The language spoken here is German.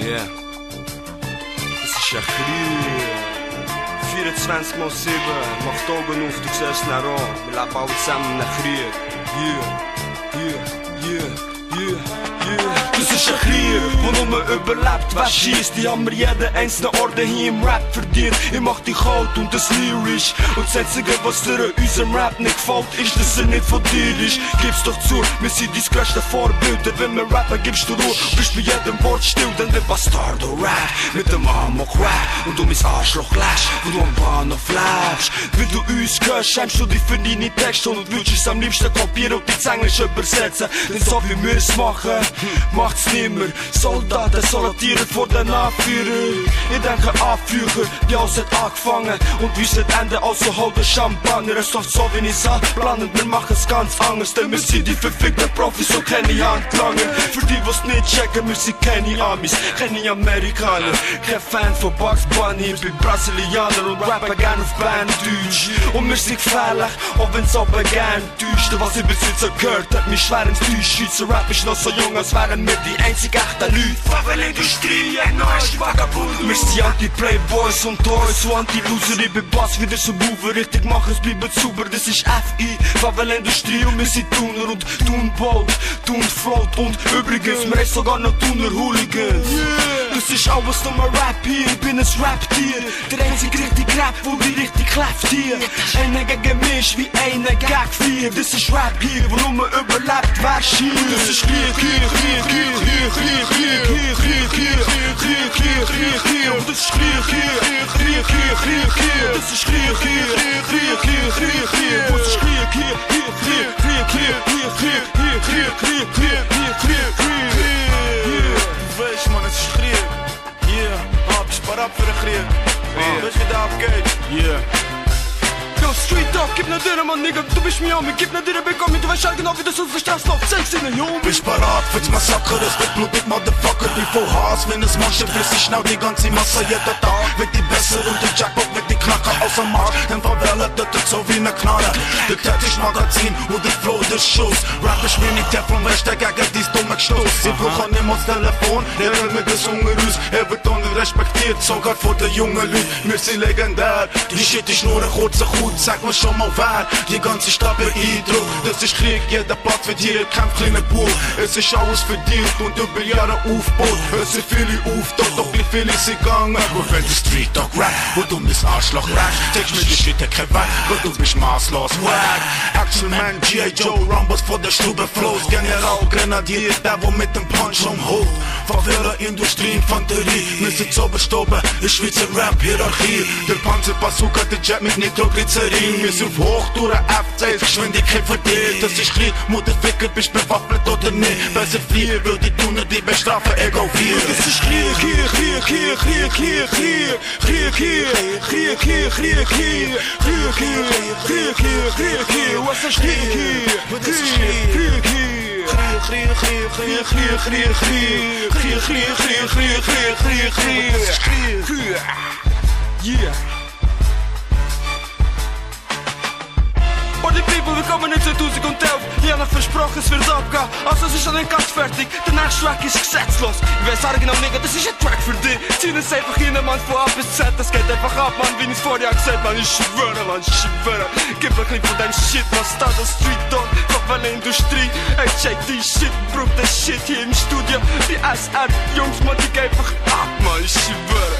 Yeah. Das ist ein Krieg. 24/7, mach die Augen auf, du siehst nach an. Wir leben alle zusammen in einem Krieg. Das ist ein Krieg, wo nur überlebt, wer schießt. Die haben mir jeden einzelnen Orden hier im Rap verdient. Ich mach dich kalt und das lyrisch. Und das Einzige, was dir an unserem Rap nicht gefällt, ist, dass er nicht von dir ist. Gib's doch zu, wir sind dein größte Vorbilder. Wenn wir rappen, gibst du Ruhe, bist bei jedem Wort still. Denn wir Bastardo Rap, mit dem Amok Rap. Und du mein Arschloch lässt, wo du am Bahnhof lebst. Wenn du uns hörst, schämst du dich für deine Texte. Und würdest es am liebsten kopieren und ins Englisch übersetzen. Denn so wie wir es machen, macht's nimmer. Soldaten salutieren vor den Anführer. Ich denke Anführer, die alles hat angefangen. Und wir sind Ende, also hol den Champagner. Es läuft so wie ich sah, planen, wir machen es ganz anders. Denn wir sind die verfickten Profis und keine Handlanger. Für die, die's nicht checken, wir sind keine Amis, keine Amerikaner. Kein Fan von Bugs Bunny, ich bin Brasilianer und rappe gern auf Banddeutsch. Und wir sind gefährlich, auch wenn's aber gern täuscht. Was ich bis jetzt gehört, hat mich schwer ins Deutsch. Schweizer Rap ist noch so jung, als wären wir die einzig echten Leute. Favelindustrie, ein neues Vagabund. Wir sind Anti-Playboys und Toys, so Anti-Loser. Ich bin Bass, wieder so Mover, richtig machen, es bleibt sauber. Das ist FI, Favelindustrie und wir sind Tuner und Tun baut, Tun float. Und übrigens, wir haben sogar noch Tuner Hooligans. Das ist alles nur Rap hier, ich bin ein Rap-Tier. Der einzige richtige Rap, wo die richtig kläfft hier. Einer gegen mich, wie einer gegen vier. Das ist Rap hier, wo nur überlebt, wer schier. Das ist Krieg, Krieg, Krieg, Krieg, Krieg, Krieg, Krieg, Krieg, Krieg, Krieg, Krieg, Krieg, Krieg, Krieg. Und das ist Krieg, Krieg, Krieg, Krieg, Krieg, Krieg. Das ist Krieg, Krieg, Krieg, Krieg, Krieg, Krieg. Das ist Krieg, Krieg, Krieg, Krieg, Krieg, Krieg, Krieg, Krieg, Krieg, Krieg, Krieg, Krieg, Krieg, Krieg. Du weißt, man, es ist Krieg. Yeah, ich spar ab für den Krieg. Weißt du, wie der abgeht? Yeah. Yo, Street Talk, gib ne Dürre, Mann, Nigga, du bist mir Homie, gib ne Dürre, bekomm, du weißt ja genau, wie das unsere Straße läuft, zeig's ihnen, Junge. Bist parat fürs Massaker, es wird blutig, Motherfucker, wie voll Hass, wenn es Masche frisst, ich schnau die ganze Masse, jeder Tag wird die besser und der Jackpot wird die Knacker außer Marsch, denn Favela tötet so wie ne Knarre, der tätig Magazin und der Flow des Schuss, Rap ist mir nicht Teflon, wer steckt gegen dies dumme Gestoß, sie brauchen ihm aufs Telefon, er will mit des Hunger raus, er wird unrespektiert, sogar vor der jungen Leute, wir sind legendär, die Shit ist nur ein kurzer Hut, sag mir schon mal wer, die ganze Stadt beeindruckt, das ist Krieg, jeder Platz für dir, kämpft kleiner Bub, es ist alles verdient und über Jahre aufgebaut, es sind viele aufgetaucht, doch wie viele sind gegangen, wo fällt die Street Talk Rap, wo du mis Arschloch rappst, zeigst mir die Shit, kein Weg, wo du bist maßlos, wack, Action Man, G.I. Joe, Rambos vor der Stube Flows, General Grenadier, der wo mit dem Punch umholt, Favela, Industrie, Infanterie, wir sind so bestoben, in Schweizer Rap-Hierarchie, der Panzer, Bazooka, der Jet mit Nitroglycerin, wir sind hoch durch ein F-6, Geschwindigkeit verdient, das ist Krieg, Mutterficker, bist bewaffnet oder nicht, besser fliehen, will die Tuner, die bestrafen, egal wie. Das ist Krieg, Krieg, Krieg, Krieg, Krieg, Krieg, Krieg, Krieg, Krieg, Krieg, Krieg, Krieg, Krieg, Krieg, Krieg, Krieg, Krieg, Krieg, was ist Krieg, Krieg, Krieg, Krieg, Krieg, Krieg, Krieg, Krieg, Krieg, Krieg, Krieg, Krieg, Krieg, Krieg, Krieg, Krieg, Krieg, Krieg, yeah. Party People, willkommen in 2011. Ich hab noch versprochen, es wird abgehen. Also es ist noch nicht ganz fertig, der nächste Track ist gesetzlos. Ich weiss genau, Nigga, das ist ein Track für dich. Zieh es einfach hin, Mann, von A bis Z. Das geht einfach ab, Mann, wie ich's vorher gesagt, Mann. Ich schwöre, Mann, ich schwöre. Gib ein Clip von deinem Shit, was da das Street Dog, Favela Industrie. Ey, check die Shit, bruch das Shit hier im Studio. Die SR, Jungs, Mann, die gehen einfach ab, Mann, ich schwöre.